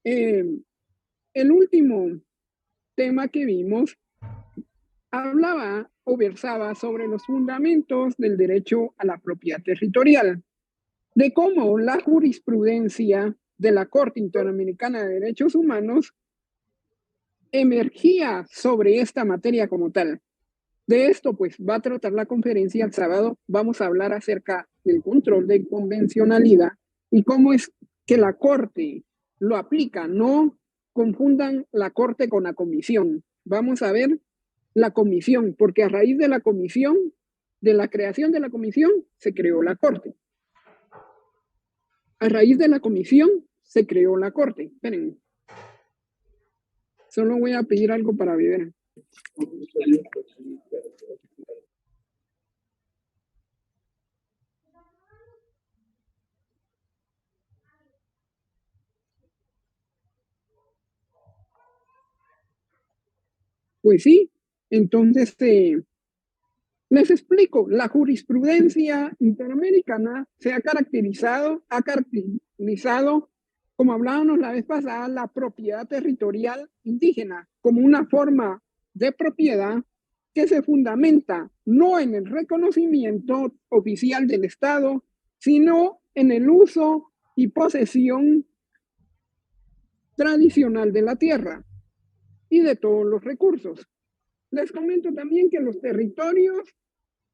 Eh, el último tema que vimos hablaba o versaba sobre los fundamentos del derecho a la propiedad territorial, de cómo la jurisprudencia de la Corte Interamericana de Derechos Humanos emergía sobre esta materia como tal. De esto, pues, va a tratar la conferencia el sábado. Vamos a hablar acerca del control de convencionalidad y cómo es que la Corte lo aplica. No confundan la Corte con la Comisión. Vamos a ver la Comisión, porque a raíz de la Comisión, de la creación de la Comisión, se creó la Corte. A raíz de la Comisión, se creó la Corte. Esperen. Solo voy a pedir algo para beber. Pues sí, entonces les explico, la jurisprudencia interamericana se ha caracterizado, como hablábamos la vez pasada, la propiedad territorial indígena como una forma de propiedad que se fundamenta no en el reconocimiento oficial del Estado, sino en el uso y posesión tradicional de la tierra y de todos los recursos. Les comento también que los territorios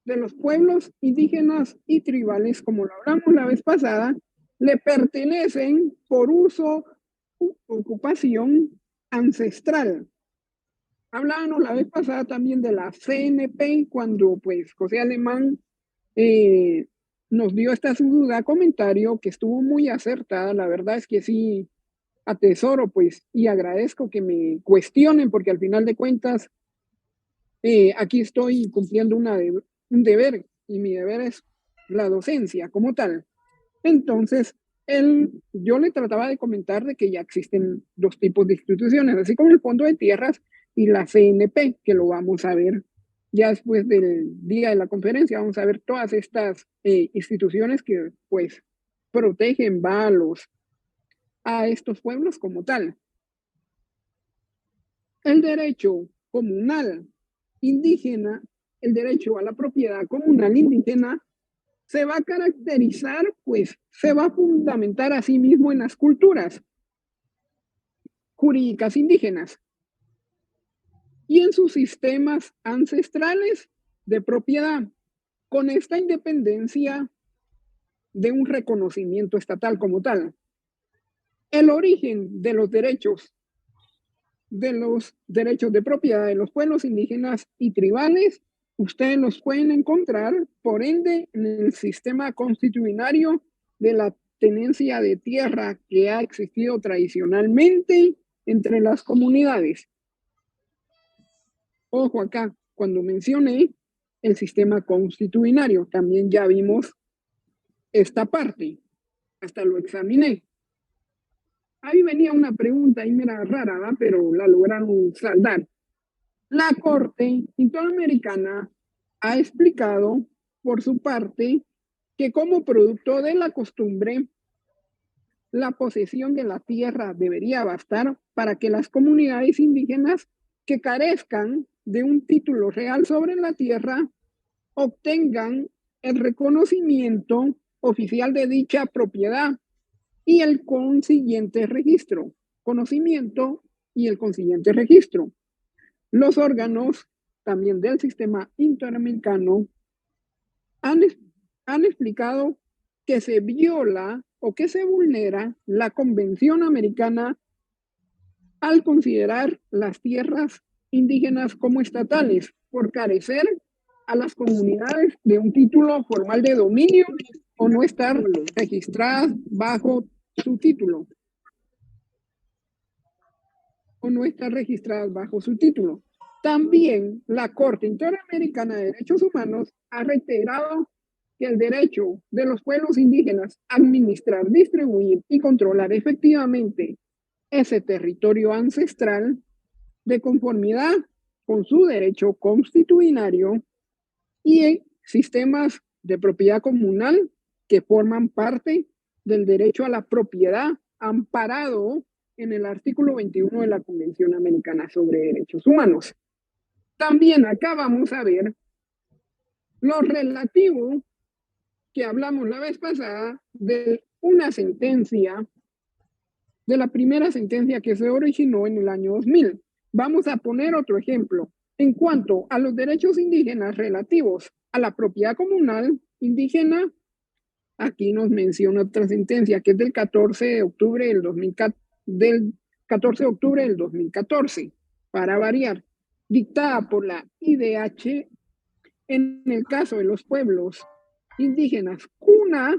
de los pueblos indígenas y tribales, como lo hablamos la vez pasada, le pertenecen por uso, ocupación ancestral. Hablábamos la vez pasada también de la CNP, cuando pues José Alemán nos dio esta duda comentario que estuvo muy acertada. La verdad es que sí atesoro pues y agradezco que me cuestionen, porque al final de cuentas aquí estoy cumpliendo un deber y mi deber es la docencia como tal. Entonces, yo le trataba de comentar de que ya existen dos tipos de instituciones, así como el Fondo de Tierras y la CNP, que lo vamos a ver ya después del día de la conferencia. Vamos a ver todas estas instituciones que pues protegen a estos pueblos como tal. El derecho comunal indígena, el derecho a la propiedad comunal indígena, se va a caracterizar, pues se va a fundamentar a sí mismo en las culturas jurídicas indígenas y en sus sistemas ancestrales de propiedad, con esta independencia de un reconocimiento estatal como tal. El origen de los derechos de propiedad de los pueblos indígenas y tribales, ustedes los pueden encontrar, por ende, en el sistema constitucionario de la tenencia de tierra que ha existido tradicionalmente entre las comunidades. Ojo acá, cuando mencioné el sistema constitucionario, también ya vimos esta parte, hasta lo examiné. Ahí venía una pregunta y mira rara, ¿va? Pero la lograron saldar. La Corte Interamericana ha explicado, por su parte, que como producto de la costumbre, la posesión de la tierra debería bastar para que las comunidades indígenas que carezcan de un título real sobre la tierra obtengan el reconocimiento oficial de dicha propiedad y el consiguiente registro. Conocimiento y el consiguiente registro. Los órganos también del sistema interamericano han, han explicado que se viola o que se vulnera la Convención Americana al considerar las tierras indígenas como estatales por carecer a las comunidades de un título formal de dominio o no estar registradas bajo su título. O no estar registradas bajo su título. También la Corte Interamericana de Derechos Humanos ha reiterado que el derecho de los pueblos indígenas a administrar, distribuir y controlar efectivamente ese territorio ancestral de conformidad con su derecho constitucionario y sistemas de propiedad comunal que forman parte del derecho a la propiedad amparado en el artículo 21 de la Convención Americana sobre Derechos Humanos. También acá vamos a ver lo relativo que hablamos la vez pasada de una sentencia, de la primera sentencia que se originó en el año 2000. Vamos a poner otro ejemplo. En cuanto a los derechos indígenas relativos a la propiedad comunal indígena, aquí nos menciona otra sentencia que es del 14 de octubre del 14 de octubre del 2014, para variar, dictada por la IDH en el caso de los pueblos indígenas Cuna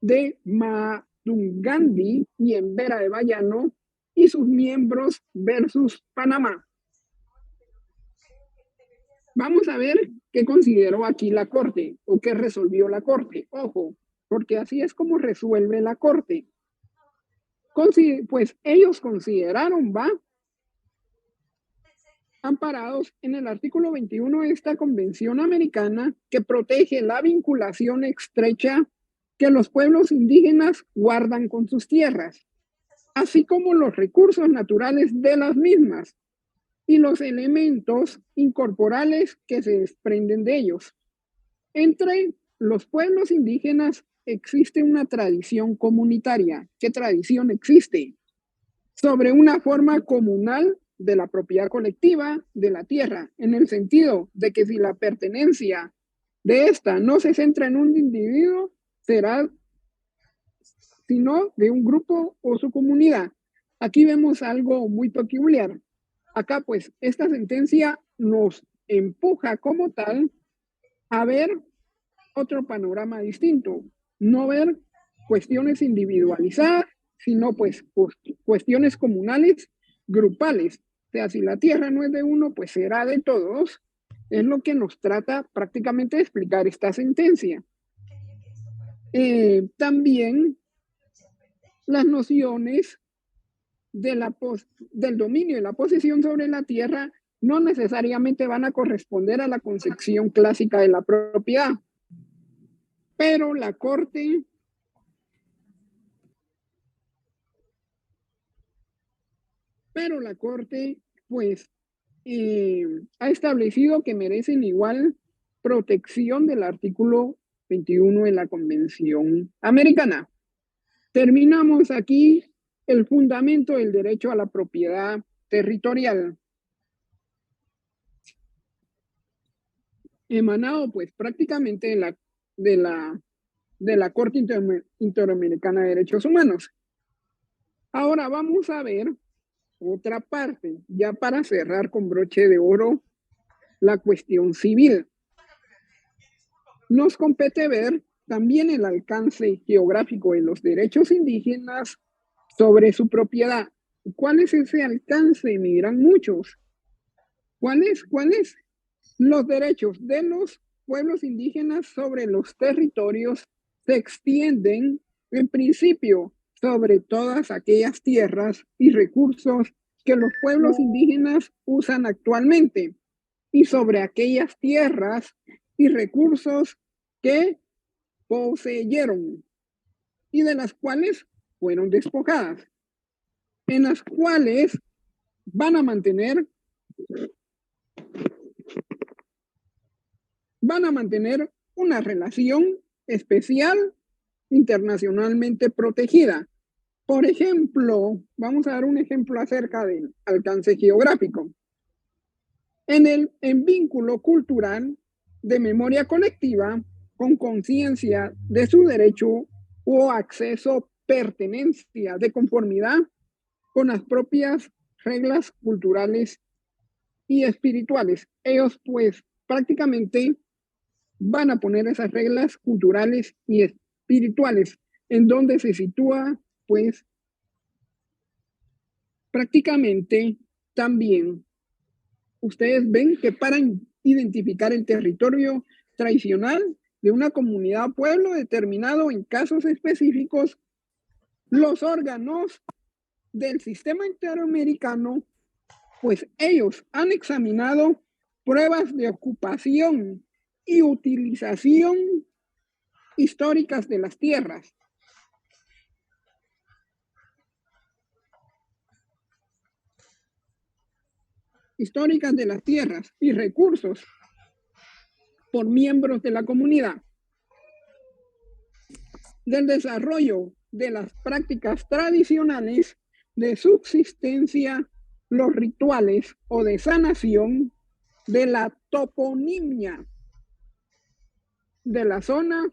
de Madungandi y Embera de Bayano y sus miembros versus Panamá. Vamos a ver qué consideró aquí la Corte o qué resolvió la Corte. Ojo, porque así es como resuelve la Corte. Pues ellos consideraron, amparados en el artículo 21 de esta Convención Americana que protege la vinculación estrecha que los pueblos indígenas guardan con sus tierras, así como los recursos naturales de las mismas y los elementos incorporales que se desprenden de ellos. Entre los pueblos indígenas existe una tradición comunitaria. ¿Qué tradición existe? Sobre una forma comunal de la propiedad colectiva de la tierra, en el sentido de que si la pertenencia de esta no se centra en un individuo, será sino de un grupo o su comunidad. Aquí vemos algo muy peculiar. Acá, pues, esta sentencia nos empuja como tal a ver otro panorama distinto, no ver cuestiones individualizadas, sino pues cuestiones comunales, grupales. O sea, si la tierra no es de uno, pues será de todos. Es lo que nos trata prácticamente de explicar esta sentencia. También las nociones del dominio y la posesión sobre la tierra no necesariamente van a corresponder a la concepción clásica de la propiedad. Pero la Corte pues, ha establecido que merecen igual protección del artículo 21 de la Convención Americana. Terminamos aquí el fundamento del derecho a la propiedad territorial, emanado pues prácticamente de la Corte Interamericana de Derechos Humanos. Ahora vamos a ver otra parte, ya para cerrar con broche de oro la cuestión civil. Nos compete ver también el alcance geográfico de los derechos indígenas sobre su propiedad. ¿Cuál es ese alcance? Me dirán muchos. ¿Cuál es? Los derechos de los pueblos indígenas sobre los territorios se extienden en principio sobre todas aquellas tierras y recursos que los pueblos indígenas usan actualmente y sobre aquellas tierras y recursos que poseyeron y de las cuales fueron despojadas, en las cuales van a mantener una relación especial internacionalmente protegida. Por ejemplo, vamos a dar un ejemplo acerca del alcance geográfico. En vínculo cultural de memoria colectiva, con conciencia de su derecho o acceso, pertenencia de conformidad con las propias reglas culturales y espirituales. Ellos pues prácticamente van a poner esas reglas culturales y espirituales en donde se sitúa pues prácticamente también ustedes ven que para identificar el territorio tradicional de una comunidad o pueblo determinado en casos específicos, los órganos del sistema interamericano, pues ellos han examinado pruebas de ocupación y utilización históricas de las tierras. históricas de las tierras y recursos por miembros de la comunidad, del desarrollo de las prácticas tradicionales de subsistencia, los rituales o de sanación, de la toponimia de la zona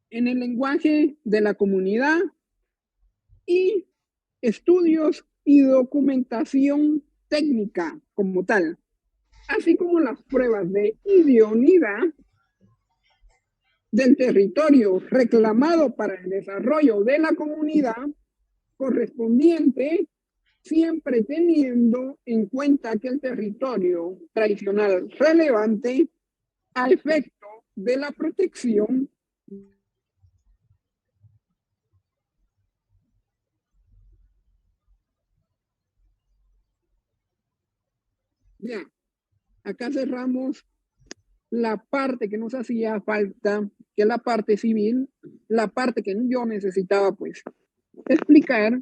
en el lenguaje de la comunidad y estudios y documentación técnica como tal, así como las pruebas de idoneidad del territorio reclamado para el desarrollo de la comunidad correspondiente, siempre teniendo en cuenta que el territorio tradicional relevante a efecto de la protección ya. Acá cerramos la parte que nos hacía falta, que es la parte civil, la parte que yo necesitaba pues explicar.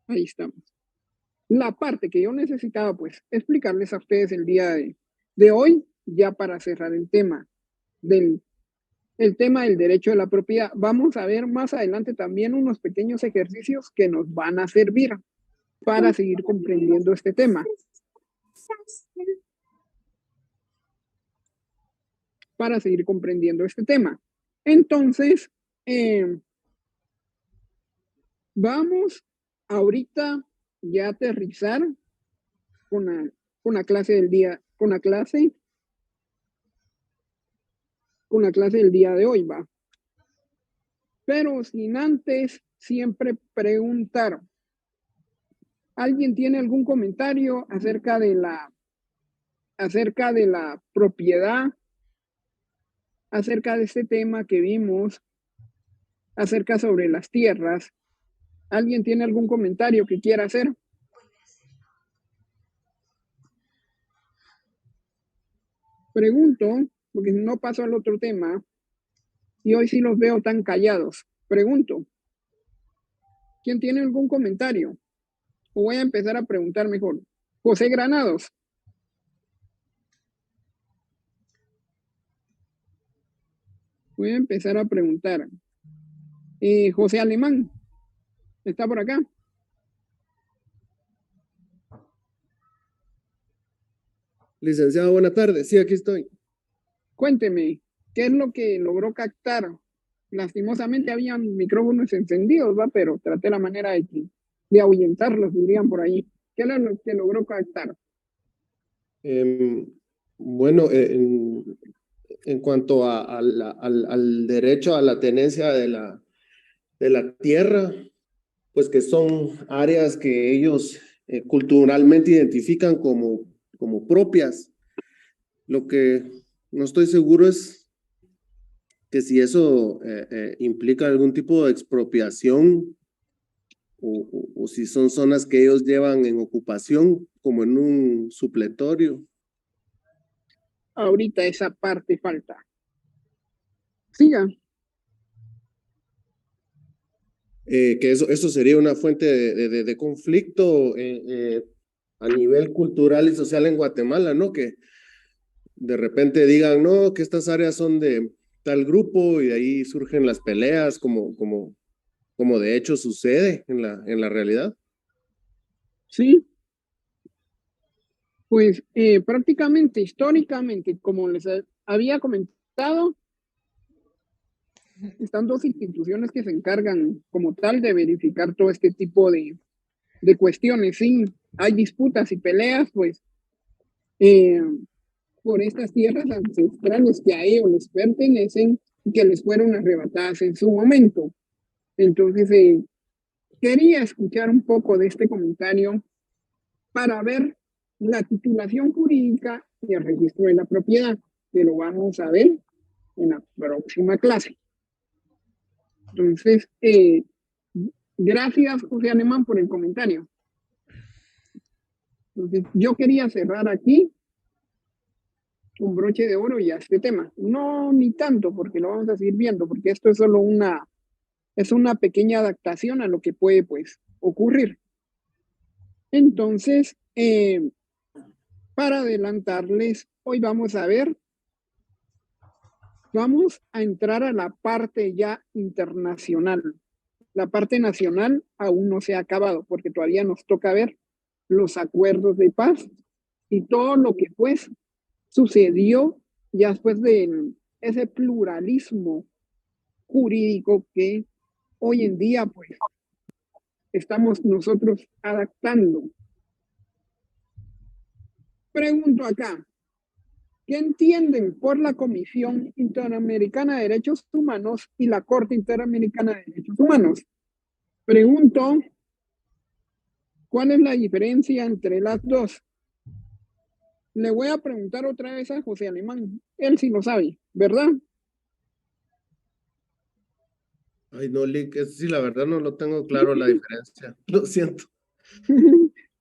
Ahí estamos. La parte que yo necesitaba pues explicarles a ustedes el día de hoy, ya para cerrar el tema del derecho de la propiedad. Vamos a ver más adelante también unos pequeños ejercicios que nos van a servir para seguir comprendiendo este tema. Para seguir comprendiendo este tema. Entonces, vamos ahorita ya a aterrizar con la clase del día, con la clase del día de hoy, va. Pero sin antes siempre preguntar, ¿alguien tiene algún comentario acerca de la propiedad, acerca de este tema que vimos, acerca sobre las tierras? ¿Alguien tiene algún comentario que quiera hacer? Pregunto, porque no paso al otro tema, y hoy sí los veo tan callados. Pregunto, ¿quién tiene algún comentario? O voy a empezar a preguntar mejor. José Granados. Voy a empezar a preguntar. José Alemán, ¿está por acá? Licenciado, buena tarde. Sí, aquí estoy. Cuénteme, ¿qué es lo que logró captar? Lastimosamente habían micrófonos encendidos, ¿va? Pero traté la manera de ahuyentarlos, dirían por ahí. ¿Qué es lo que logró captar? Bueno, en cuanto al derecho a la tenencia de la tierra, pues que son áreas que ellos culturalmente identifican como propias. Lo que no estoy seguro es que si eso implica algún tipo de expropiación o si son zonas que ellos llevan en ocupación como en un supletorio. Ahorita esa parte falta. Siga. Que eso sería una fuente de conflicto a nivel cultural y social en Guatemala, ¿no? Que de repente digan, no, que estas áreas son de tal grupo y de ahí surgen las peleas como de hecho sucede en la realidad. Sí. Pues prácticamente, históricamente, como les había comentado, están dos instituciones que se encargan como tal de verificar todo este tipo de cuestiones. Sí, hay disputas y peleas, pues, por estas tierras ancestrales que a ellos les pertenecen y que les fueron arrebatadas en su momento. Entonces, quería escuchar un poco de este comentario para ver la titulación jurídica y el registro de la propiedad, que lo vamos a ver en la próxima clase. Entonces, gracias, José Alemán, por el comentario. Entonces, yo quería cerrar aquí un broche de oro y a este tema. No, ni tanto, porque lo vamos a seguir viendo, porque esto es solo es una pequeña adaptación a lo que puede, pues, ocurrir. Entonces, para adelantarles, hoy vamos a entrar a la parte ya internacional. La parte nacional aún no se ha acabado, porque todavía nos toca ver los acuerdos de paz y todo lo que, pues, sucedió ya después de ese pluralismo jurídico que hoy en día, pues, estamos nosotros adaptando. Pregunto acá, ¿qué entienden por la Comisión Interamericana de Derechos Humanos y la Corte Interamericana de Derechos Humanos? Pregunto, ¿cuál es la diferencia entre las dos? Le voy a preguntar otra vez a José Alemán. Él sí lo sabe, ¿verdad? Ay, no, Lick, sí, la verdad no lo tengo claro la diferencia. Lo siento.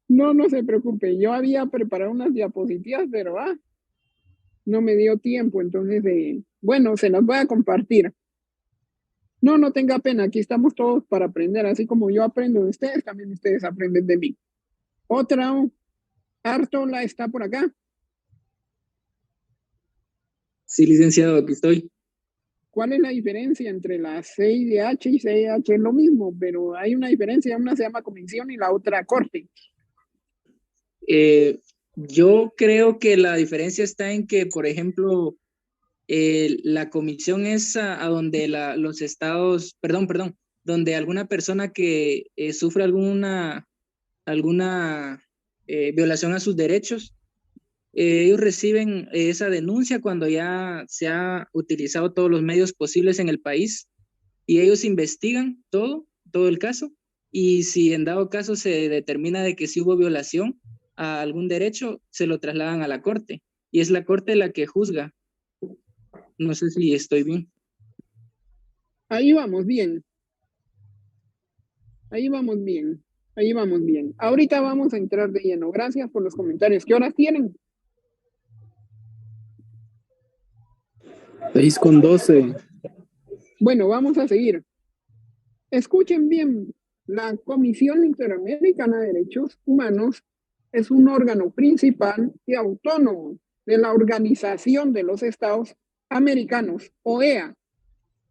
No, no se preocupe. Yo había preparado unas diapositivas, pero no me dio tiempo. Entonces, bueno, se las voy a compartir. No, no tenga pena. Aquí estamos todos para aprender. Así como yo aprendo de ustedes, también ustedes aprenden de mí. Otra, Artola está por acá. Sí, licenciado, aquí estoy. ¿Cuál es la diferencia entre la CIDH y CIDH? Es lo mismo, pero hay una diferencia. Una se llama comisión y la otra corte. Yo creo que la diferencia está en que, por ejemplo, la comisión es a donde los estados, perdón, donde alguna persona que sufre alguna violación a sus derechos, ellos reciben esa denuncia cuando ya se ha utilizado todos los medios posibles en el país y ellos investigan todo el caso, y si en dado caso se determina de que sí hubo violación a algún derecho, se lo trasladan a la corte y es la corte la que juzga. No sé si estoy bien. Ahí vamos bien. Ahí vamos bien. Ahí vamos bien. Ahorita vamos a entrar de lleno. Gracias por los comentarios. ¿Qué horas tienen? 6:12. Bueno, vamos a seguir. Escuchen bien. La Comisión Interamericana de Derechos Humanos es un órgano principal y autónomo de la Organización de los Estados Americanos, OEA,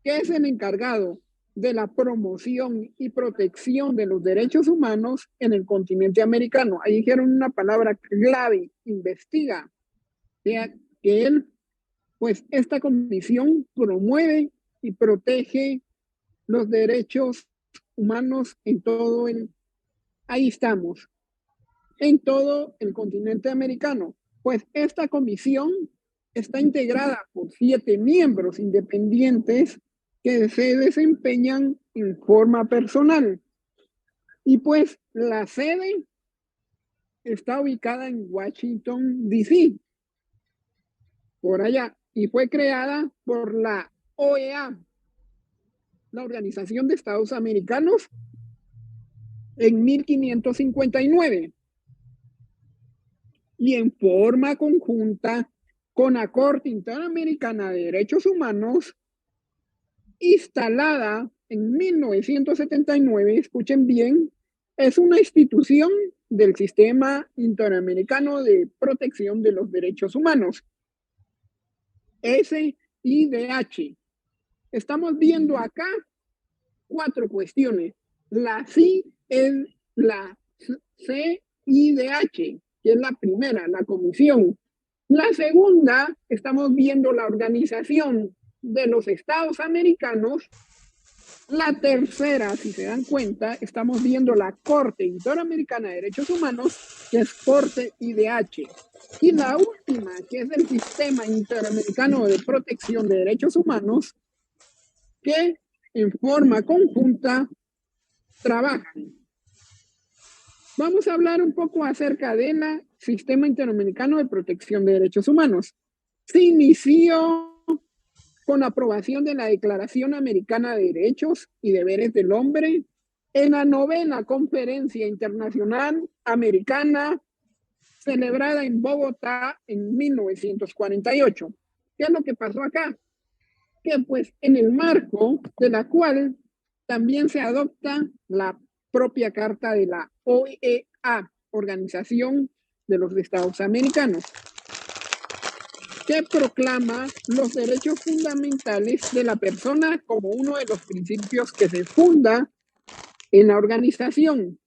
que es el encargado de la promoción y protección de los derechos humanos en el continente americano. Ahí dijeron una palabra clave: investiga. Que él, pues esta comisión promueve y protege los derechos humanos ahí estamos, en todo el continente americano. Pues esta comisión está integrada por 7 miembros independientes que se desempeñan en forma personal. Y pues la sede está ubicada en Washington, D.C., por allá, y fue creada por la OEA, la Organización de Estados Americanos, en 1559, y en forma conjunta con la Corte Interamericana de Derechos Humanos, instalada en 1979, escuchen bien, es una institución del Sistema Interamericano de Protección de los Derechos Humanos, SIDH. Estamos viendo acá 4 cuestiones. La CIDH, que es la primera, la comisión. La segunda, estamos viendo la Organización de los Estados Americanos. La tercera, si se dan cuenta, estamos viendo la Corte Interamericana de Derechos Humanos, que es Corte IDH. Y la última, que es el Sistema Interamericano de Protección de Derechos Humanos, que en forma conjunta trabajan. Vamos a hablar un poco acerca del Sistema Interamericano de Protección de Derechos Humanos. Se inició con la aprobación de la Declaración Americana de Derechos y Deberes del Hombre en la 9ª Conferencia Internacional Americana celebrada en Bogotá en 1948. ¿Qué es lo que pasó acá? Que pues en el marco de la cual también se adopta la propia carta de la OEA, Organización de los Estados Americanos, que proclama los derechos fundamentales de la persona como uno de los principios que se funda en la organización.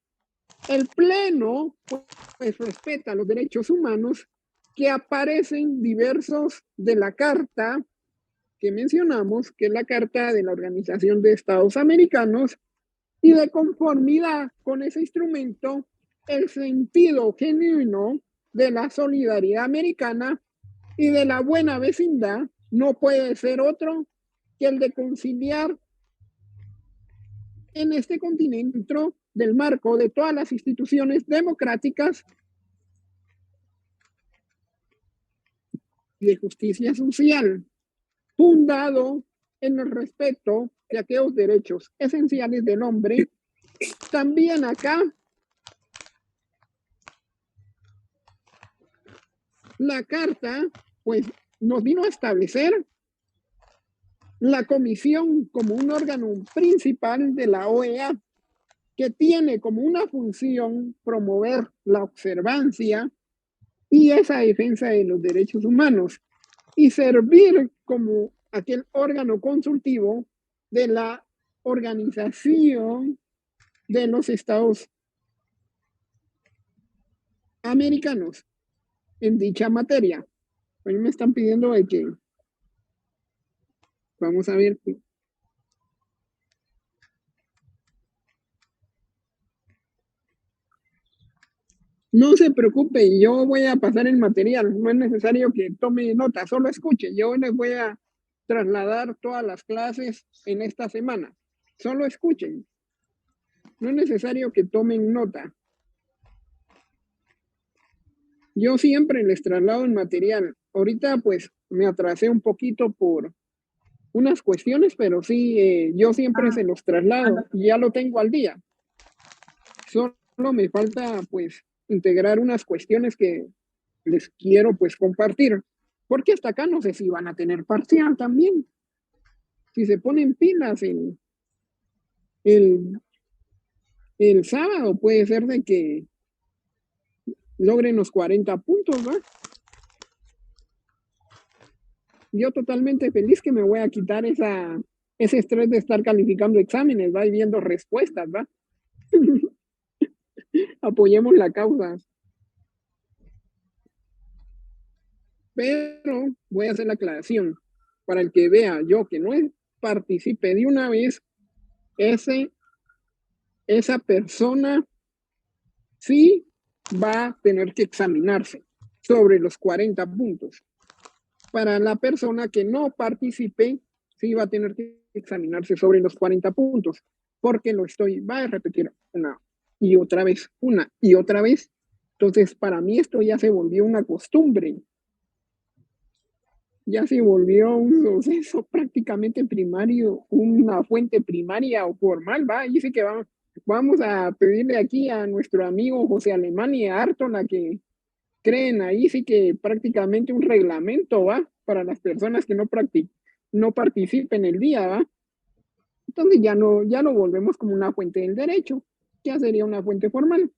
El Pleno pues respeta los derechos humanos que aparecen diversos de la carta que mencionamos, que es la Carta de la Organización de Estados Americanos, y de conformidad con ese instrumento, el sentido genuino de la solidaridad americana y de la buena vecindad no puede ser otro que el de conciliar en este continente dentro del marco de todas las instituciones democráticas y de justicia social, fundado en el respeto de aquellos derechos esenciales del hombre. También acá la carta pues nos vino a establecer la comisión como un órgano principal de la OEA, que tiene como una función promover la observancia y esa defensa de los derechos humanos y servir como aquel órgano consultivo de la Organización de los Estados Americanos en dicha materia. Hoy me están pidiendo de que vamos a ver. No se preocupe, yo voy a pasar el material, no es necesario que tome nota, solo escuche, yo les voy a trasladar todas las clases en esta semana, solo escuchen, no es necesario que tomen nota. Yo siempre les traslado el material, ahorita pues me atrasé un poquito por unas cuestiones, pero sí, yo siempre se los traslado y ya lo tengo al día. Solo me falta pues integrar unas cuestiones que les quiero pues compartir, porque hasta acá no sé si van a tener parcial también. Si se ponen pilas el sábado, puede ser de que logren los 40 puntos, ¿va? Yo totalmente feliz que me voy a quitar ese estrés de estar calificando exámenes, ¿va? Y viendo respuestas, ¿va? Apoyemos la causa. Pero voy a hacer la aclaración para el que vea yo que no participe de una vez, esa persona sí va a tener que examinarse sobre los 40 puntos. Para la persona que no participe, sí va a tener que examinarse sobre los 40 puntos, porque va a repetir una y otra vez, una y otra vez. Entonces, para mí esto ya se volvió una costumbre. Ya se volvió un proceso prácticamente primario, una fuente primaria o formal, ¿va? Dice que vamos a pedirle aquí a nuestro amigo José Alemán y a Arton a que creen ahí, sí que prácticamente un reglamento, ¿va? Para las personas que no participen el día, ¿va? Entonces ya no volvemos como una fuente del derecho, ya sería una fuente formal.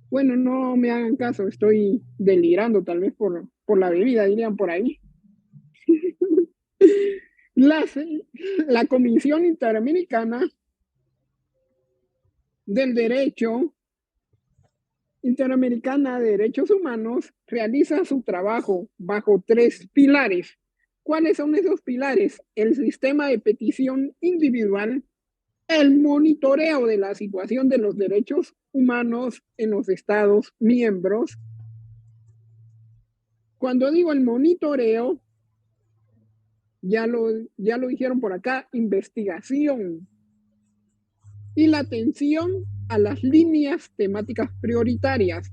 Bueno, no me hagan caso, estoy delirando tal vez por la bebida, dirían por ahí. La Comisión Interamericana del Derecho Interamericana de Derechos Humanos realiza su trabajo bajo 3 pilares. ¿Cuáles son esos pilares? El sistema de petición individual, el monitoreo de la situación de los derechos humanos en los Estados miembros. Cuando digo el monitoreo, ya lo dijeron por acá, investigación y la atención a las líneas temáticas prioritarias.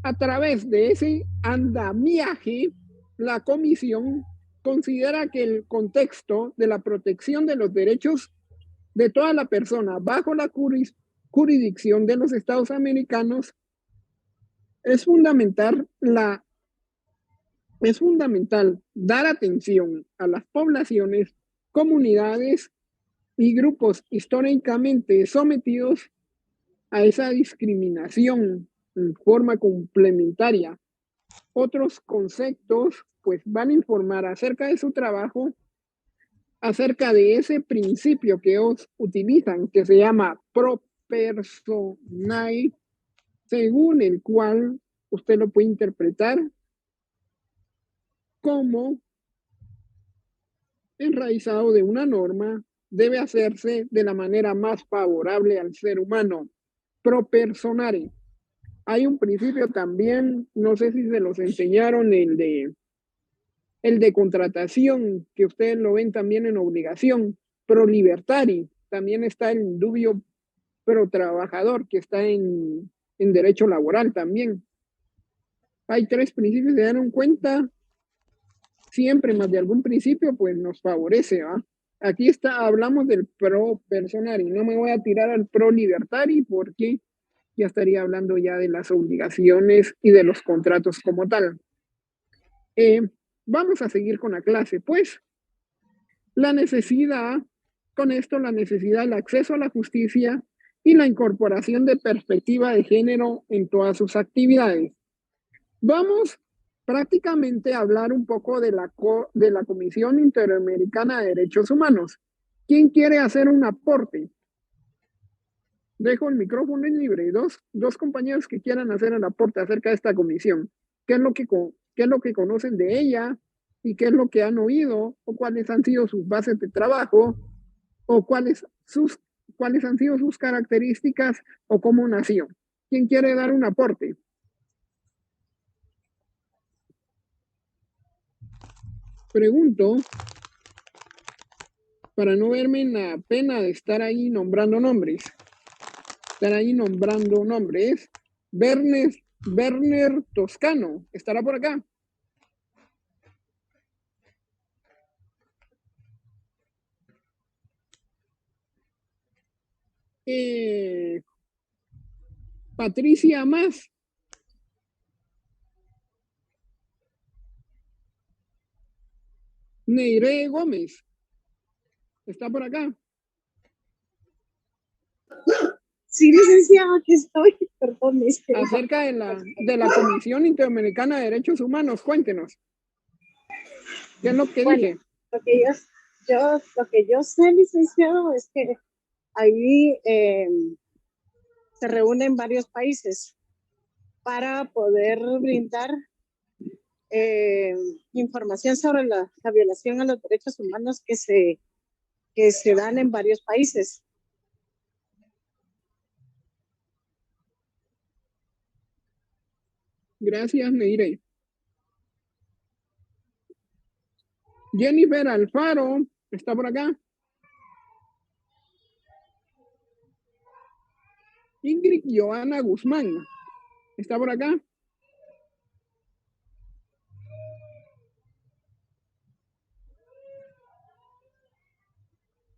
A través de ese andamiaje, la comisión considera que el contexto de la protección de los derechos de toda la persona bajo la jurisdicción de los Estados americanos es fundamental dar atención a las poblaciones, comunidades y grupos históricamente sometidos a esa discriminación en forma complementaria. Otros conceptos pues van a informar acerca de su trabajo, acerca de ese principio que ellos utilizan, que se llama pro personae, según el cual usted lo puede interpretar como enraizado de una norma, debe hacerse de la manera más favorable al ser humano. Pro personare. Hay un principio también, no sé si se los enseñaron, el de contratación, que ustedes lo ven también en obligación. Pro libertari. También está el dubio pro trabajador, que está en derecho laboral también. Hay 3 principios, se dieron cuenta, siempre más de algún principio, pues nos favorece, ¿va? Aquí hablamos del pro personari, no me voy a tirar al pro libertari porque ya estaría hablando ya de las obligaciones y de los contratos como tal. Vamos a seguir con la clase, pues. La necesidad, con esto la necesidad del acceso a la justicia y la incorporación de perspectiva de género en todas sus actividades. Vamos prácticamente a hablar un poco de la Comisión Interamericana de Derechos Humanos. ¿Quién quiere hacer un aporte? Dejo el micrófono en libre. Dos compañeros que quieran hacer el aporte acerca de esta comisión. ¿Qué es lo que conocen de ella? ¿Y qué es lo que han oído? ¿O cuáles han sido sus bases de trabajo? ¿O cuáles han sido sus características? ¿O cómo nació? ¿Quién quiere dar un aporte? Pregunto, para no verme en la pena de estar ahí nombrando nombres. Werner Toscano, ¿estará por acá? Patricia Más. Neire Gómez, ¿está por acá? Sí, licenciado, aquí estoy. Perdón, Acerca de la Comisión Interamericana de Derechos Humanos, cuéntenos. ¿Qué es lo que dije? Lo que yo sé, licenciado, es que ahí se reúnen varios países para poder brindar información sobre la violación a los derechos humanos que se dan en varios países. Gracias, Neire. Jennifer Alfaro, ¿está por acá? Ingrid Joana Guzmán, ¿está por acá?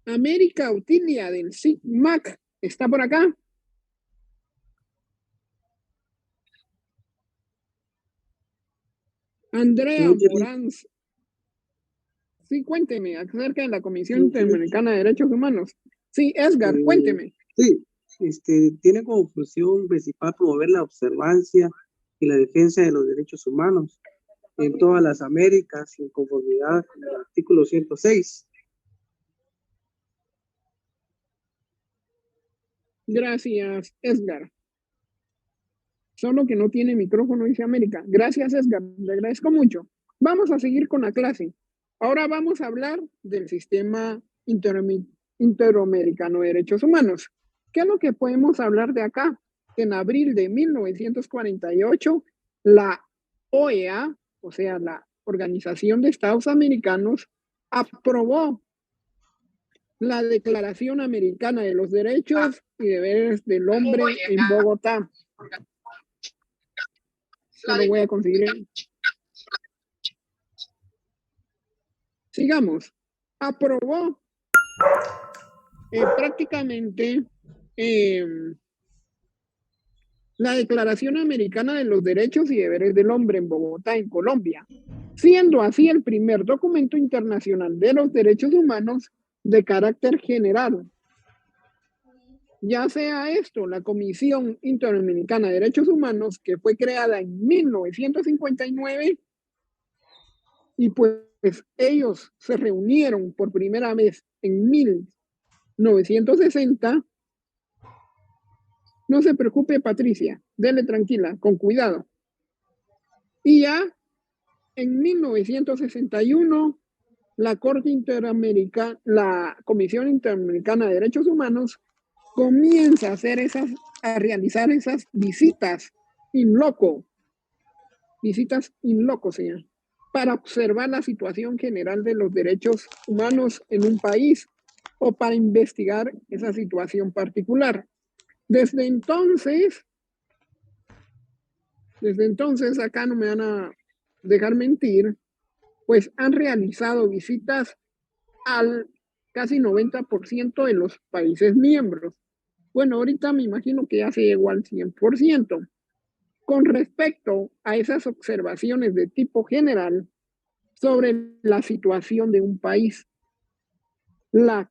América Utilia del CICMAC, ¿está por acá? Andrea Moranz. Sí, cuénteme acerca de la Comisión Interamericana de Derechos Humanos. Sí, Edgar, cuénteme. Sí, tiene como función principal promover la observancia y la defensa de los derechos humanos en todas las Américas, en conformidad con el artículo 106. Gracias, Edgar. Solo que no tiene micrófono, dice América. Gracias, Edgar. Le agradezco mucho. Vamos a seguir con la clase. Ahora vamos a hablar del sistema interamericano de derechos humanos. ¿Qué es lo que podemos hablar de acá? En abril de 1948, la OEA, o sea, la Organización de Estados Americanos, aprobó la Declaración Americana de los Derechos y Deberes del Hombre en Bogotá. Lo voy a conseguir. Sigamos. Aprobó prácticamente la Declaración Americana de los Derechos y Deberes del Hombre en Bogotá, en Colombia, siendo así el primer documento internacional de los derechos humanos de carácter general. Ya sea esto, la Comisión Interamericana de Derechos Humanos, que fue creada en 1959, y pues ellos se reunieron por primera vez en 1960. No se preocupe, Patricia, dele tranquila, con cuidado. Y ya en 1961, la Comisión Interamericana de Derechos Humanos comienza a realizar esas visitas in loco, señor, para observar la situación general de los derechos humanos en un país o para investigar esa situación particular. Desde entonces, acá no me van a dejar mentir, pues han realizado visitas al casi 90% de los países miembros. Bueno, ahorita me imagino que ya se llegó al 100%. Con respecto a esas observaciones de tipo general sobre la situación de un país, la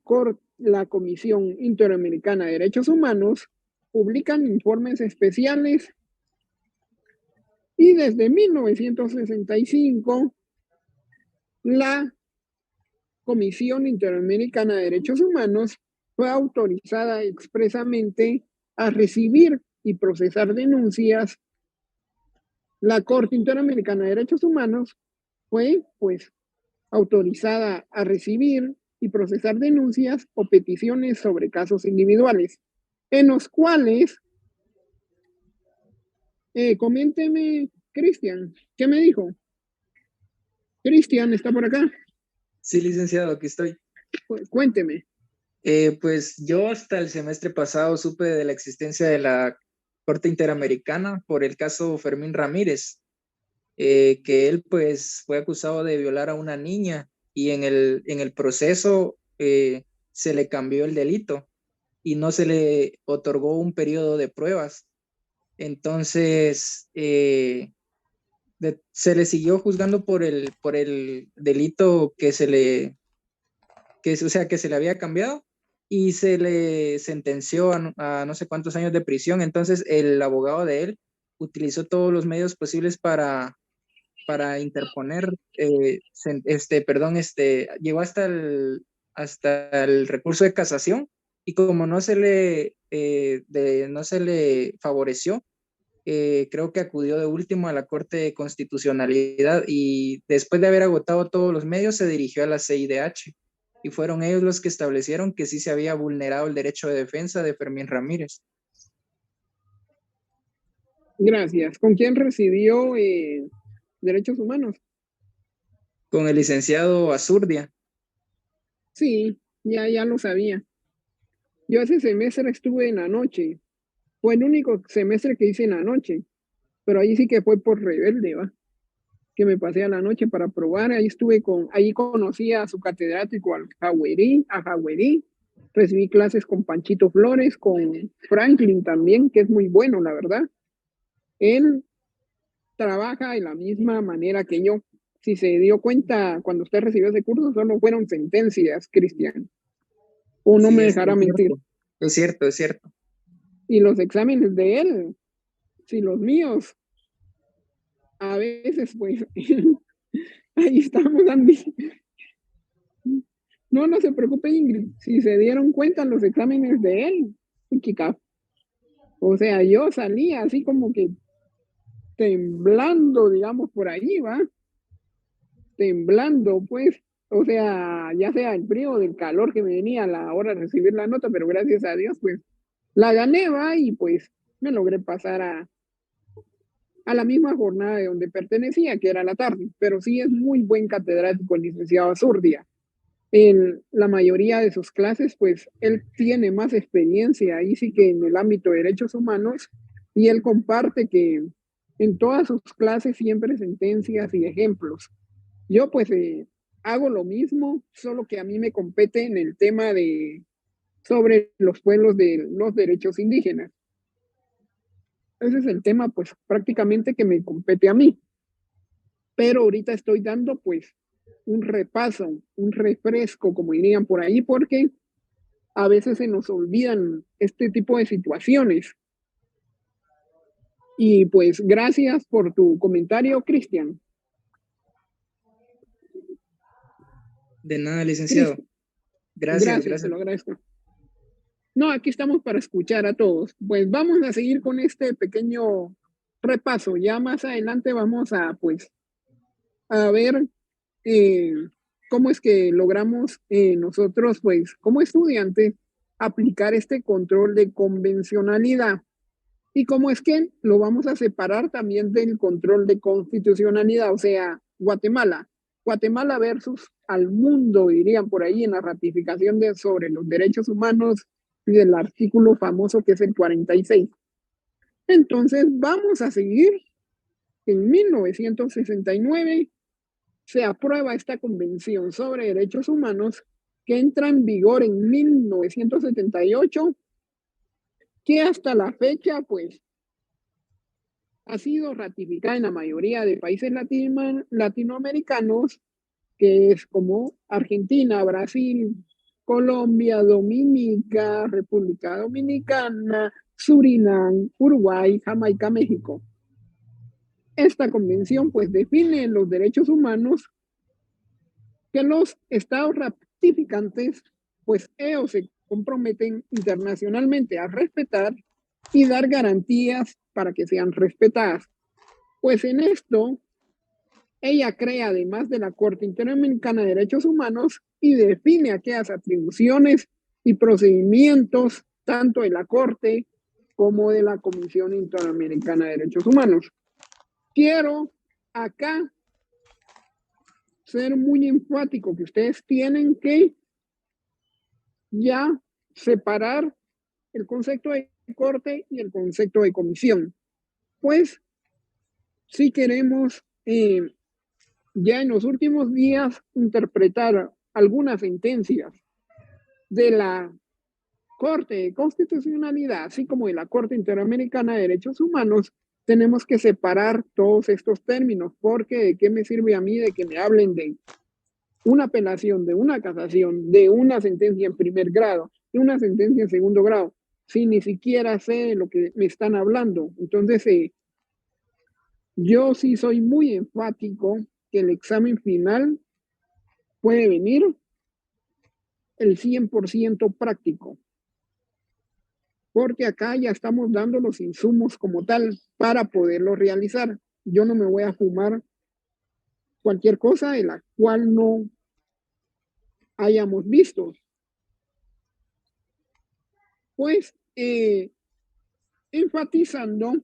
Comisión Interamericana de Derechos Humanos publican informes especiales y desde 1965 la Comisión Interamericana de Derechos Humanos fue autorizada expresamente a recibir y procesar denuncias. La Corte Interamericana de Derechos Humanos fue, pues, autorizada a recibir y procesar denuncias o peticiones sobre casos individuales, en los cuales, coménteme, Cristian, ¿qué me dijo? Cristian, ¿está por acá? Sí, licenciado, aquí estoy. Cuénteme. Pues yo hasta el semestre pasado supe de la existencia de la Corte Interamericana por el caso Fermín Ramírez, que él pues fue acusado de violar a una niña y en el proceso se le cambió el delito y no se le otorgó un periodo de pruebas. Entonces, se le siguió juzgando por el delito que se le había cambiado y se le sentenció a no sé cuántos años de prisión. Entonces, el abogado de él utilizó todos los medios posibles para interponer, llegó hasta el recurso de casación y como no se le favoreció, creo que acudió de último a la Corte de Constitucionalidad y después de haber agotado todos los medios se dirigió a la CIDH y fueron ellos los que establecieron que sí se había vulnerado el derecho de defensa de Fermín Ramírez. Gracias. ¿Con quién recibió derechos humanos? Con el licenciado Azurdia. Sí, ya lo sabía. Yo ese semestre estuve en la noche. Fue el único semestre que hice en la noche. Pero ahí sí que fue por rebelde, ¿va? Que me pasé a la noche para probar. Ahí conocí a su catedrático, a Jagüerí. Recibí clases con Panchito Flores, con Franklin también, que es muy bueno, la verdad. Él trabaja de la misma manera que yo. Si se dio cuenta cuando usted recibió ese curso, solo fueron sentencias, Cristian. O no Sí, me dejará mentir. Es cierto, es cierto. Y los exámenes de él, si los míos, a veces pues, ahí estamos, Andy. No se preocupe, Ingrid. Si se dieron cuenta los exámenes de él, chica. O sea, yo salía así como que temblando, digamos, por ahí, ¿va? Temblando, pues. O sea, ya sea el frío, del calor que me venía a la hora de recibir la nota, pero gracias a Dios, pues, la gané, ¿va? Y pues me logré pasar a la misma jornada de donde pertenecía, que era la tarde. Pero sí es muy buen catedrático el licenciado Azurdia. En la mayoría de sus clases, pues él tiene más experiencia ahí sí que en el ámbito de derechos humanos y él comparte que en todas sus clases siempre sentencias y ejemplos. Yo pues hago lo mismo, solo que a mí me compete en el tema sobre los pueblos de los derechos indígenas. ese es el tema, pues prácticamente que me compete a mí. Pero ahorita estoy dando pues un repaso, un refresco, como dirían por ahí, porque a veces se nos olvidan este tipo de situaciones. Y pues gracias por tu comentario, Cristian. De nada, licenciado. Gracias. Te lo agradezco. No, aquí estamos para escuchar a todos. Pues vamos a seguir con este pequeño repaso. Ya más adelante vamos a pues a ver cómo es que logramos nosotros pues como estudiantes aplicar este control de convencionalidad y cómo es que lo vamos a separar también del control de constitucionalidad, o sea, Guatemala versus al mundo, dirían por ahí en la ratificación sobre los derechos humanos y del artículo famoso que es el 46. Entonces vamos a seguir. En 1969 se aprueba esta Convención sobre Derechos Humanos que entra en vigor en 1978, que hasta la fecha pues ha sido ratificada en la mayoría de países latinoamericanos, que es como Argentina, Brasil, Colombia, Dominica, República Dominicana, Surinam, Uruguay, Jamaica, México. Esta convención pues define los derechos humanos que los estados ratificantes pues ellos se comprometen internacionalmente a respetar y dar garantías para que sean respetadas. Pues en esto ella crea además de la Corte Interamericana de Derechos Humanos y define aquellas atribuciones y procedimientos tanto de la Corte como de la Comisión Interamericana de Derechos Humanos. Quiero acá ser muy enfático que ustedes tienen que ya separar el concepto de corte y el concepto de comisión. Pues si queremos ya en los últimos días interpretar algunas sentencias de la Corte de Constitucionalidad, así como de la Corte Interamericana de Derechos Humanos, tenemos que separar todos estos términos, porque ¿de qué me sirve a mí de que me hablen de una apelación, de una casación, de una sentencia en primer grado, de una sentencia en segundo grado, si ni siquiera sé de lo que me están hablando? Entonces, yo sí soy muy enfático que el examen final puede venir el 100% práctico, porque acá ya estamos dando los insumos como tal para poderlo realizar. Yo no me voy a fumar cualquier cosa de la cual no hayamos visto. Pues enfatizando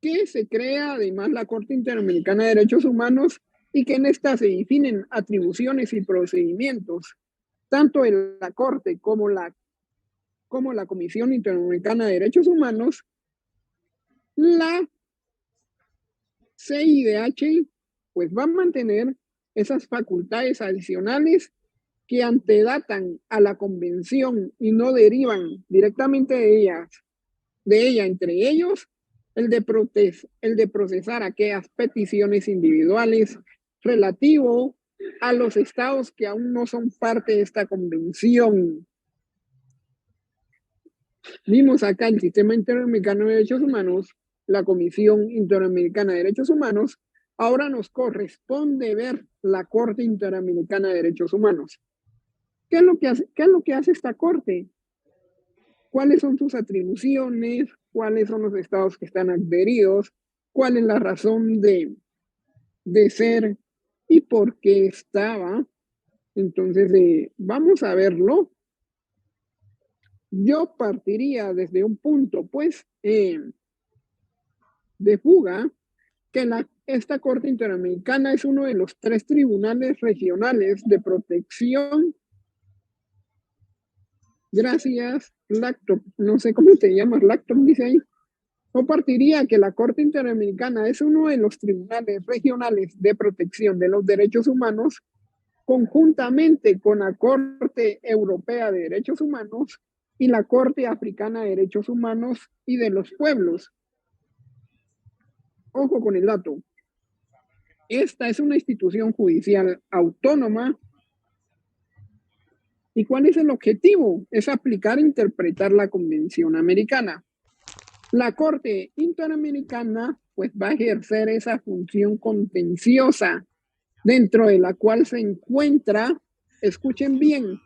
que se crea además la Corte Interamericana de Derechos Humanos y que en esta se definen atribuciones y procedimientos, tanto de la Corte como la Comisión Interamericana de Derechos Humanos. La CIDH pues va a mantener esas facultades adicionales que antedatan a la convención y no derivan directamente de ella, entre ellos el de procesar aquellas peticiones individuales relativo a los estados que aún no son parte de esta convención. Vimos acá el Sistema Interamericano de Derechos Humanos, la Comisión Interamericana de Derechos Humanos. Ahora nos corresponde ver la Corte Interamericana de Derechos Humanos. ¿Qué es lo que hace esta Corte? ¿Cuáles son sus atribuciones? ¿Cuáles son los estados que están adheridos? ¿Cuál es la razón de ser y por qué estaba? Entonces, vamos a verlo. Yo partiría desde un punto, pues, de fuga, que esta Corte Interamericana es uno de los 3 tribunales regionales de protección. Gracias, Lactop. No sé cómo te llamas, Lactop, dice ahí. Yo partiría que la Corte Interamericana es uno de los tribunales regionales de protección de los derechos humanos, conjuntamente con la Corte Europea de Derechos Humanos y la Corte Africana de Derechos Humanos y de los Pueblos. Ojo con el dato. Esta es una institución judicial autónoma. ¿Y cuál es el objetivo? Es aplicar e interpretar la Convención Americana. La Corte Interamericana pues va a ejercer esa función contenciosa dentro de la cual se encuentra, escuchen bien,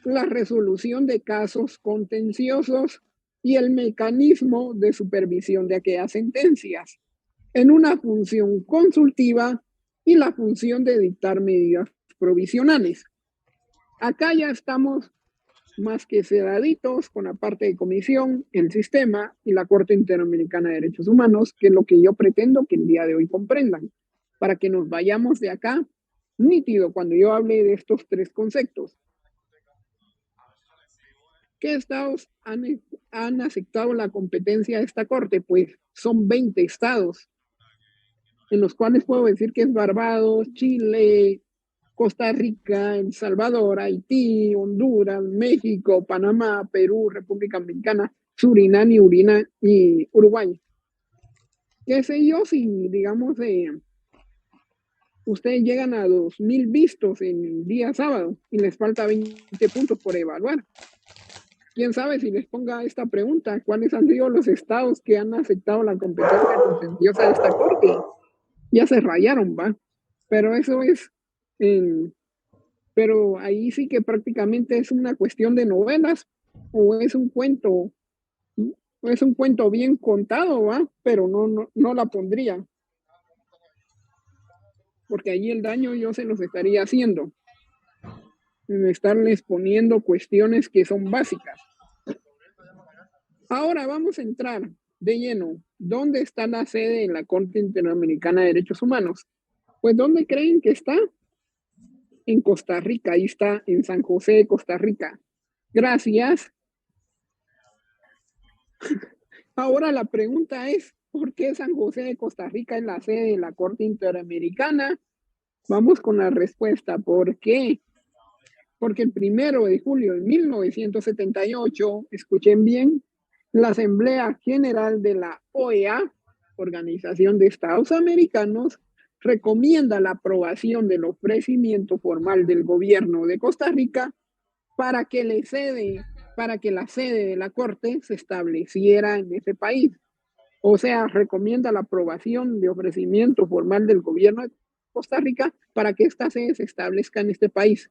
la resolución de casos contenciosos y el mecanismo de supervisión de aquellas sentencias, en una función consultiva y la función de dictar medidas provisionales. Acá ya estamos más que sedaditos con la parte de comisión, el sistema y la Corte Interamericana de Derechos Humanos, que es lo que yo pretendo que el día de hoy comprendan, para que nos vayamos de acá nítido cuando yo hable de estos tres conceptos. ¿Qué estados han aceptado la competencia de esta Corte? Pues son 20 estados, en los cuales puedo decir que es Barbados, Chile, Costa Rica, El Salvador, Haití, Honduras, México, Panamá, Perú, República Dominicana, Surinam y Uruguay. ¿Qué sé yo si, digamos, ustedes llegan a 2,000 vistos en el día sábado y les falta 20 puntos por evaluar? ¿Quién sabe si les ponga esta pregunta? ¿Cuáles han sido los estados que han aceptado la competencia contenciosa de esta Corte? Ya se rayaron, ¿va? Pero eso es... pero ahí sí que prácticamente es una cuestión de novelas o es un cuento bien contado, ¿va? Pero no la pondría, porque allí el daño yo se los estaría haciendo, en estarles poniendo cuestiones que son básicas. Ahora vamos a entrar de lleno. ¿Dónde está la sede de la Corte Interamericana de Derechos Humanos? Pues ¿dónde creen que está? En Costa Rica, ahí está, en San José de Costa Rica. Gracias. Ahora la pregunta es, ¿por qué San José de Costa Rica es la sede de la Corte Interamericana? Vamos con la respuesta. ¿Por qué? Porque el 1 de julio de 1978, escuchen bien, la Asamblea General de la OEA, Organización de Estados Americanos, recomienda la aprobación del ofrecimiento formal del gobierno de Costa Rica para que la sede de la Corte se estableciera en ese país. O sea, recomienda la aprobación de ofrecimiento formal del gobierno de Costa Rica para que esta sede se establezca en este país.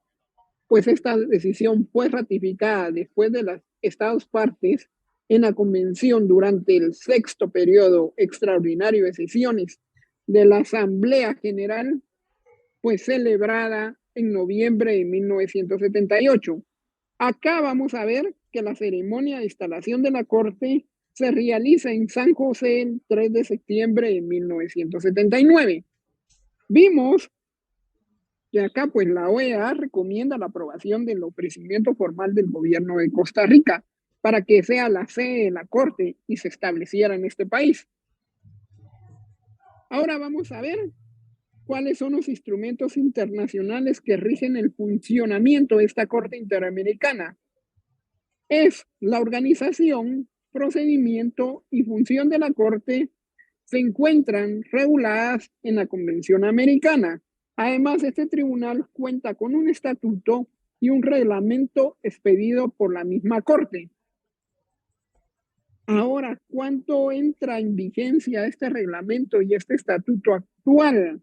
Pues esta decisión fue ratificada después de las Estados partes en la convención durante el 6º periodo extraordinario de sesiones de la Asamblea General, pues celebrada en noviembre de 1978. Acá vamos a ver que la ceremonia de instalación de la Corte se realiza en San José el 3 de septiembre de 1979. Vimos que acá pues la OEA recomienda la aprobación del ofrecimiento formal del gobierno de Costa Rica para que sea la sede de la Corte y se estableciera en este país. Ahora vamos a ver cuáles son los instrumentos internacionales que rigen el funcionamiento de esta Corte Interamericana. Es la organización, procedimiento y función de la Corte se encuentran reguladas en la Convención Americana. Además, este tribunal cuenta con un estatuto y un reglamento expedido por la misma Corte. Ahora, ¿cuánto entra en vigencia este reglamento y este estatuto actual?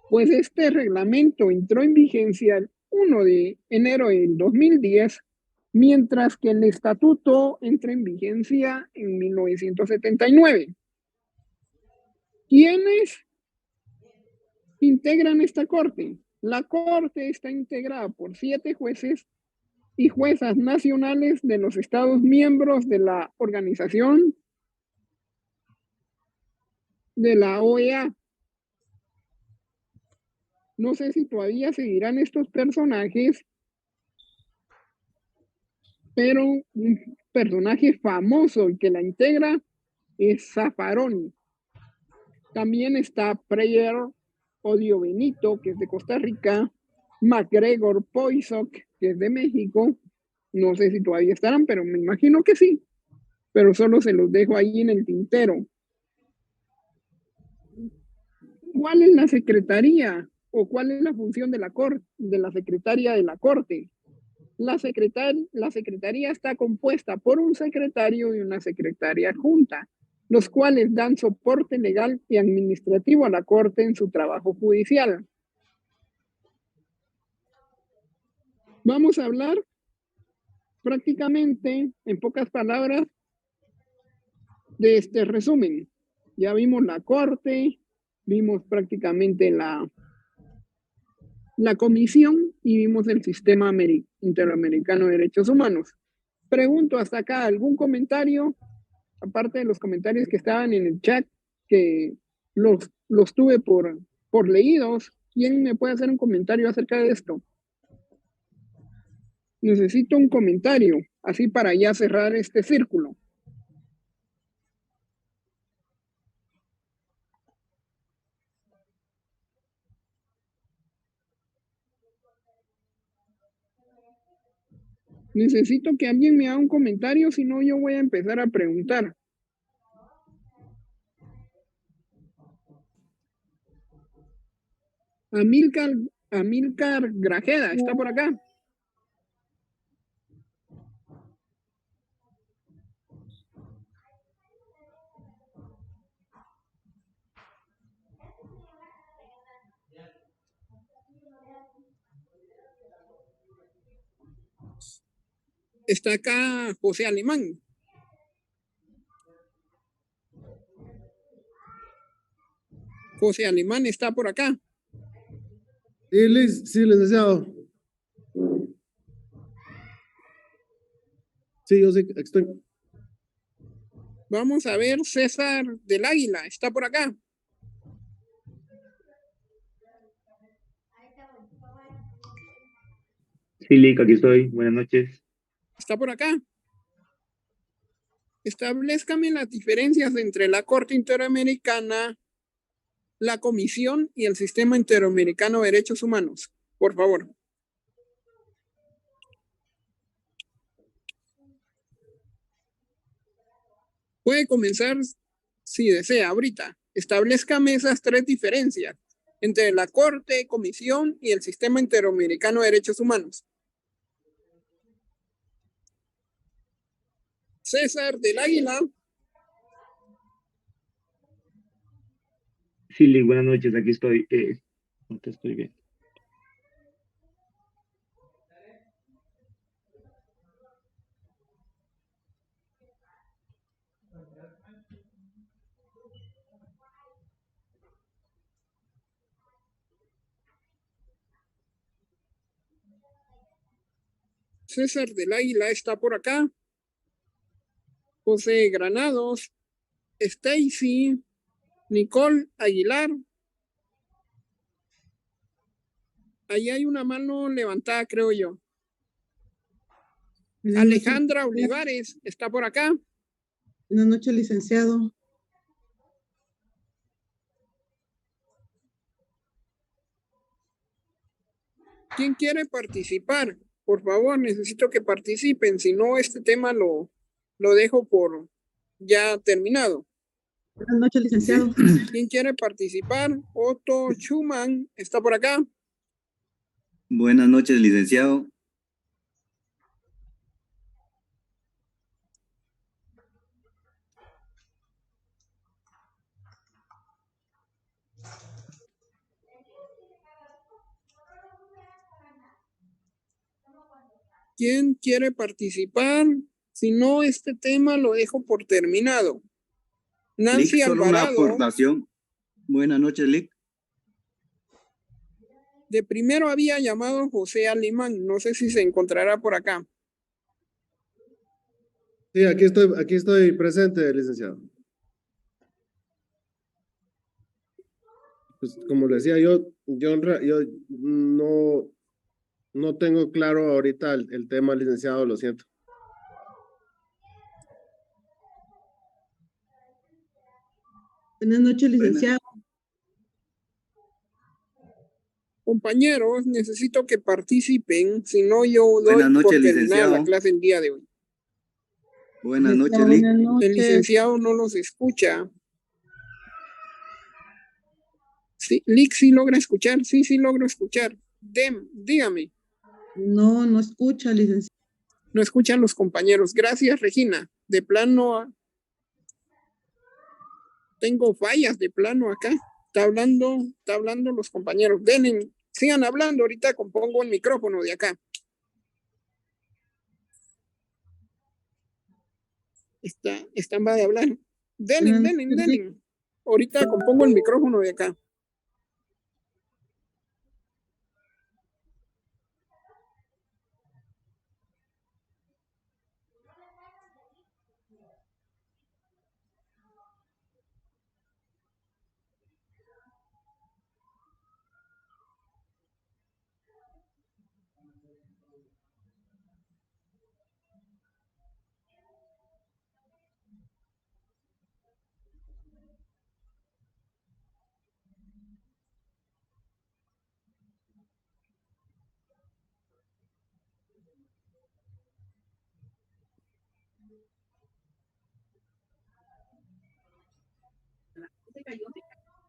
Pues este reglamento entró en vigencia el 1 de enero del 2010, mientras que el estatuto entra en vigencia en 1979. ¿Quiénes integran esta Corte? La Corte está integrada por 7 jueces y juezas nacionales de los Estados miembros de la organización de la OEA. No sé si todavía seguirán estos personajes, pero un personaje famoso y que la integra es Zaffaroni. También está Preyer Odio Benito, que es de Costa Rica, MacGregor Poisok, que es de México, No sé si todavía estarán, pero me imagino que sí. Pero solo se los dejo ahí en el tintero. ¿Cuál es la secretaría o cuál es la función de la secretaria de la Corte? La secretaría está compuesta por un secretario y una secretaria adjunta, los cuales dan soporte legal y administrativo a la Corte en su trabajo judicial. Vamos a hablar prácticamente, en pocas palabras, de este resumen. Ya vimos la Corte, vimos prácticamente la comisión y vimos el sistema interamericano de derechos humanos. Pregunto hasta acá, ¿algún comentario? Aparte de los comentarios que estaban en el chat, que los tuve por leídos, ¿quién me puede hacer un comentario acerca de esto? Necesito un comentario, así para ya cerrar este círculo. Necesito que alguien me haga un comentario, si no yo voy a empezar a preguntar. Amílcar Grajeda, ¿está por acá? Está acá José Alemán. José Alemán está por acá. Sí, licenciado. Sí, yo sí, estoy. Vamos a ver, César del Águila, ¿está por acá? Sí, Lick, aquí estoy. Buenas noches. ¿Está por acá? Establezcame las diferencias entre la Corte Interamericana, la Comisión y el Sistema Interamericano de Derechos Humanos, por favor. Puede comenzar si desea ahorita. Establezcame esas tres diferencias entre la Corte, Comisión y el Sistema Interamericano de Derechos Humanos. César del Águila. Sí, Lick, buenas noches. Aquí estoy. No te estoy bien. César del Águila está por acá. José Granados, Stacy, Nicole Aguilar. Ahí hay una mano levantada, creo yo. Alejandra Olivares está por acá. Buenas noches, licenciado. ¿Quién quiere participar? Por favor, necesito que participen, si no este tema lo dejo por ya terminado. Buenas noches, licenciado. ¿Quién quiere participar? Otto Schumann está por acá. Buenas noches, licenciado. ¿Quién quiere participar? Si no, este tema lo dejo por terminado. Nancy Lick, solo una Alvarado. aportación. Buenas noches, Lick. De primero había llamado José Alemán. No sé si se encontrará por acá. Sí, aquí estoy presente, licenciado. Pues como le decía, yo no tengo claro ahorita el tema, licenciado, lo siento. Buenas noches, licenciado. Compañeros, necesito que participen, si no yo doy Buenas noches, por terminada licenciado. la clase el día de hoy. Buenas noches, Licenciado, Lic. buenas El noches. licenciado no los escucha. Sí, Lick sí logra escuchar, sí logro escuchar. Dígame, No, no escucha, licenciado. no escuchan los compañeros. Gracias, Regina. De plano, tengo fallas de plano acá. Está hablando los compañeros. Sigan hablando, ahorita compongo el micrófono de acá. Están va de hablar. Buenas noches, Lic. Denen. Ahorita compongo el micrófono de acá.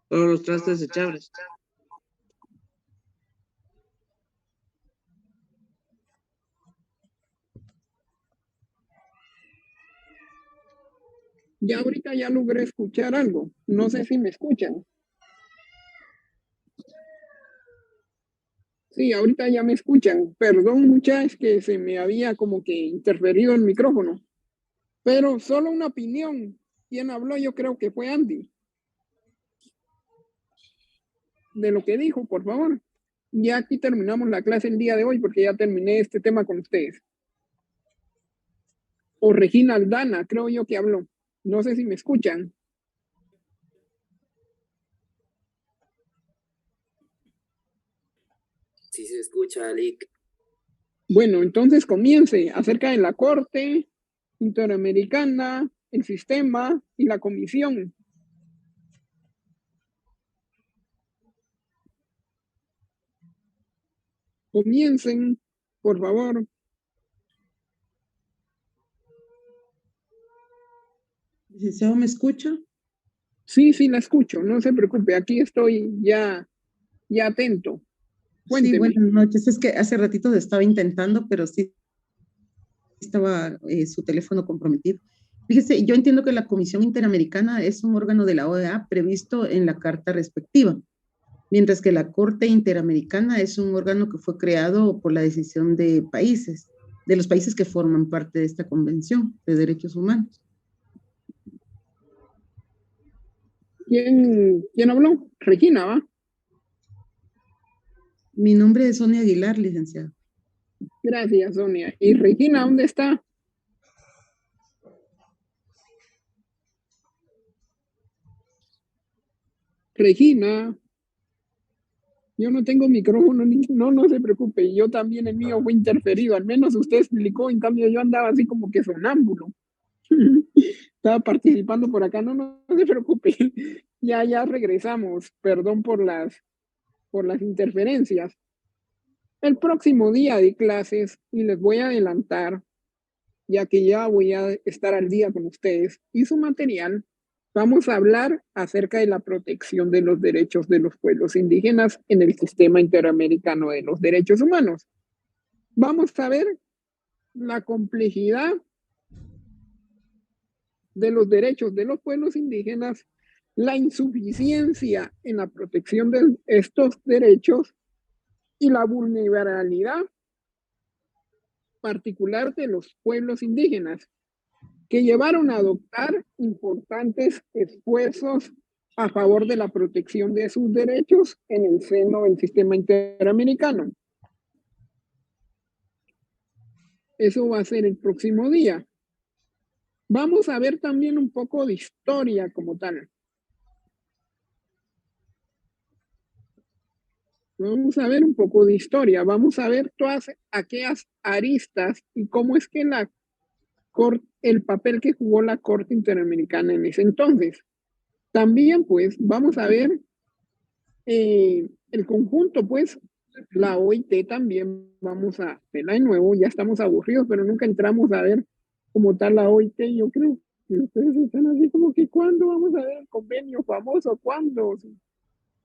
Todos los trastes desechables. Ya ahorita ya logré escuchar algo. No sé si me escuchan. Sí, ahorita ya me escuchan. Perdón, muchachos, que se me había como que interferido el micrófono. Pero solo una opinión. ¿Quién habló? Yo creo que fue Andy. De lo que dijo, por favor. Ya aquí terminamos la clase el día de hoy porque ya terminé este tema con ustedes. O Regina Aldana, creo yo que habló. No sé si me escuchan. Sí se escucha, Lick. Bueno, entonces comience acerca de la Corte Interamericana, el sistema y la comisión. Comiencen, por favor. Licenciado, ¿me escucha? Sí, la escucho, no se preocupe, aquí estoy ya atento. Cuénteme. Sí, buenas noches. Es que hace ratito estaba intentando, pero sí estaba su teléfono comprometido. Fíjese, yo entiendo que la Comisión Interamericana es un órgano de la OEA previsto en la carta respectiva, mientras que la Corte Interamericana es un órgano que fue creado por la decisión de países, de los países que forman parte de esta Convención de Derechos Humanos. ¿Quién habló? Regina, ¿va? Mi nombre es Sonia Aguilar, licenciado. Gracias, Sonia. ¿Y Regina, dónde está? Regina. Yo no tengo micrófono, no se preocupe. Yo también el mío fue interferido. Al menos usted explicó, en cambio yo andaba así como que sonámbulo. Estaba participando por acá. No se preocupe. Ya regresamos. Perdón por las interferencias. El próximo día de clases, y les voy a adelantar, ya que ya voy a estar al día con ustedes y su material, vamos a hablar acerca de la protección de los derechos de los pueblos indígenas en el sistema interamericano de los derechos humanos. Vamos a ver la complejidad de los derechos de los pueblos indígenas, la insuficiencia en la protección de estos derechos y la vulnerabilidad particular de los pueblos indígenas, que llevaron a adoptar importantes esfuerzos a favor de la protección de sus derechos en el seno del sistema interamericano. Eso va a ser el próximo día. Vamos a ver también un poco de historia como tal. Vamos a ver un poco de historia, vamos a ver todas aquellas aristas y cómo es que el papel que jugó la Corte Interamericana en ese entonces. También, pues, vamos a ver el el conjunto, pues, la OIT también vamos a verla de nuevo, ya estamos aburridos, pero nunca entramos a ver como tal la OIT. Yo creo que ustedes están así como que ¿cuándo vamos a ver el convenio famoso? ¿Cuándo?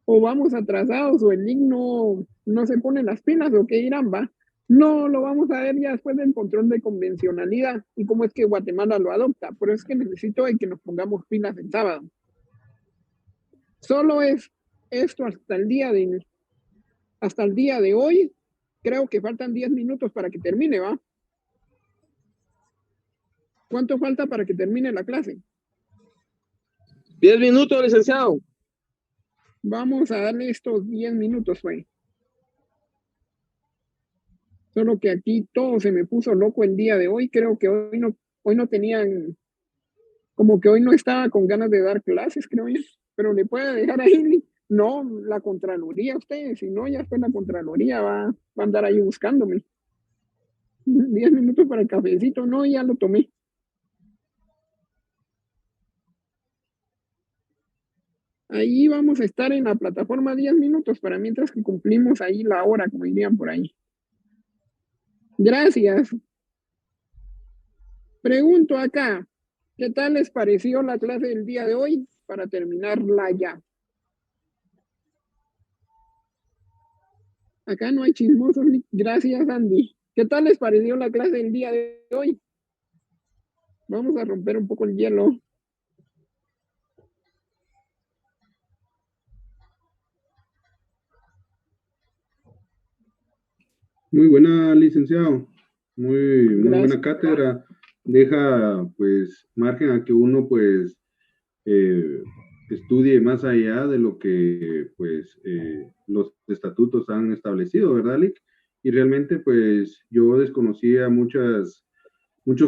O vamos atrasados, o el link no se pone las pilas, o qué dirán, va. No, lo vamos a ver ya después del control de convencionalidad y cómo es que Guatemala lo adopta. Por eso es que necesito de que nos pongamos pilas el sábado. Solo es esto hasta el día de hoy. Creo que faltan 10 minutos para que termine, ¿va? ¿Cuánto falta para que termine la clase? 10 minutos, licenciado. Vamos a darle estos 10 minutos, güey. Solo que aquí todo se me puso loco el día de hoy. Creo que hoy no tenían, como que hoy no estaba con ganas de dar clases, creo yo. Pero le puede dejar ahí, no, la Contraloría ustedes, si no, ya después la Contraloría va a andar ahí buscándome. 10 minutos para el cafecito, no, ya lo tomé. Ahí vamos a estar en la plataforma 10 minutos para mientras que cumplimos ahí la hora, como dirían por ahí. Gracias. Pregunto acá, ¿qué tal les pareció la clase del día de hoy para terminarla ya? Acá no hay chismosos. Gracias, Andy. ¿Qué tal les pareció la clase del día de hoy? Vamos a romper un poco el hielo. Muy buena, licenciado. Muy buena Gracias. cátedra. Deja, pues, margen a que uno, pues, estudie más allá de lo que, pues, los estatutos han establecido, ¿verdad, Lick? Y realmente, pues, yo desconocía muchos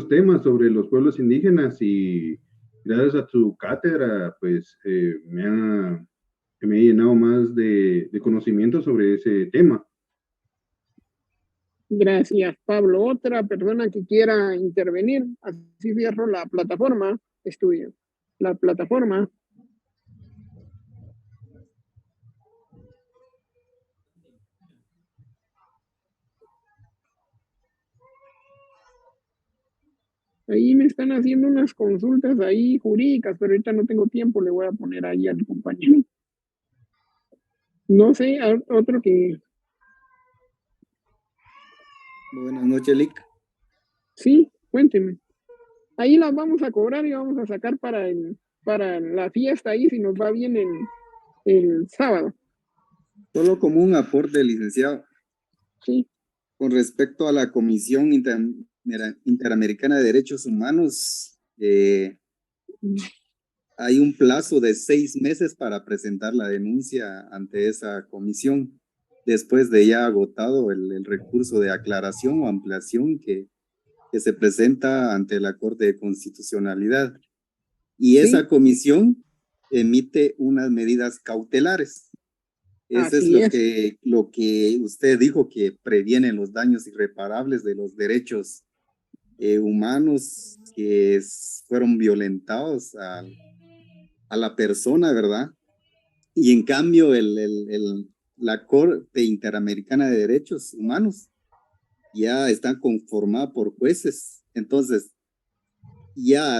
temas sobre los pueblos indígenas y gracias a tu cátedra, pues, me he llenado más de conocimiento sobre ese tema. Gracias, Pablo. Otra persona que quiera intervenir, así cierro la plataforma, estudio. La plataforma. Ahí me están haciendo unas consultas ahí jurídicas, pero ahorita no tengo tiempo, le voy a poner ahí al compañero. No sé, otro que... Buenas noches, Lick. Sí, cuénteme. Ahí las vamos a cobrar y vamos a sacar para la fiesta ahí, si nos va bien el sábado. Solo como un aporte, licenciado. Sí. Con respecto a la Comisión Interamericana de Derechos Humanos, hay un plazo de 6 meses para presentar la denuncia ante esa comisión, después de ya agotado el recurso de aclaración o ampliación que se presenta ante la Corte de Constitucionalidad. Y esa comisión emite unas medidas cautelares. Eso es lo que usted dijo, que previenen los daños irreparables de los derechos humanos que fueron violentados a la persona, ¿verdad? Y en cambio la Corte Interamericana de Derechos Humanos ya está conformada por jueces. Entonces, ya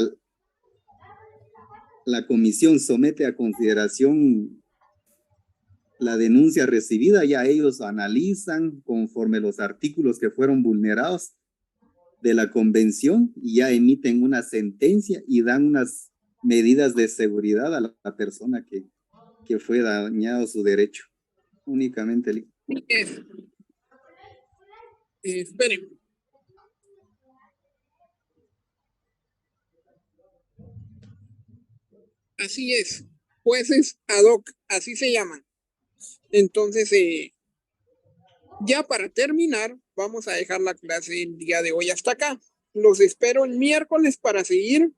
la comisión somete a consideración la denuncia recibida, ya ellos analizan conforme los artículos que fueron vulnerados de la convención y ya emiten una sentencia y dan unas medidas de seguridad a la persona que fue dañado su derecho. Únicamente. Esperen. Así es, jueces ad hoc, así se llaman. Entonces, ya para terminar, vamos a dejar la clase el día de hoy hasta acá. Los espero el miércoles para seguir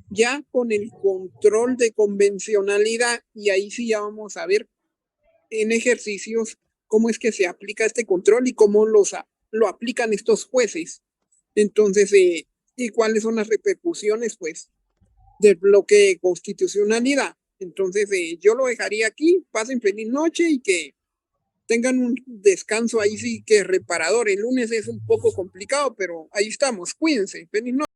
ya con el control de convencionalidad y ahí sí ya vamos a ver en ejercicios cómo es que se aplica este control y cómo lo aplican estos jueces. Entonces, y cuáles son las repercusiones, pues, del bloque de constitucionalidad. Entonces, yo lo dejaría aquí. Pasen feliz noche y que tengan un descanso ahí sí que reparador. El lunes es un poco complicado, pero ahí estamos. Cuídense. Feliz noche.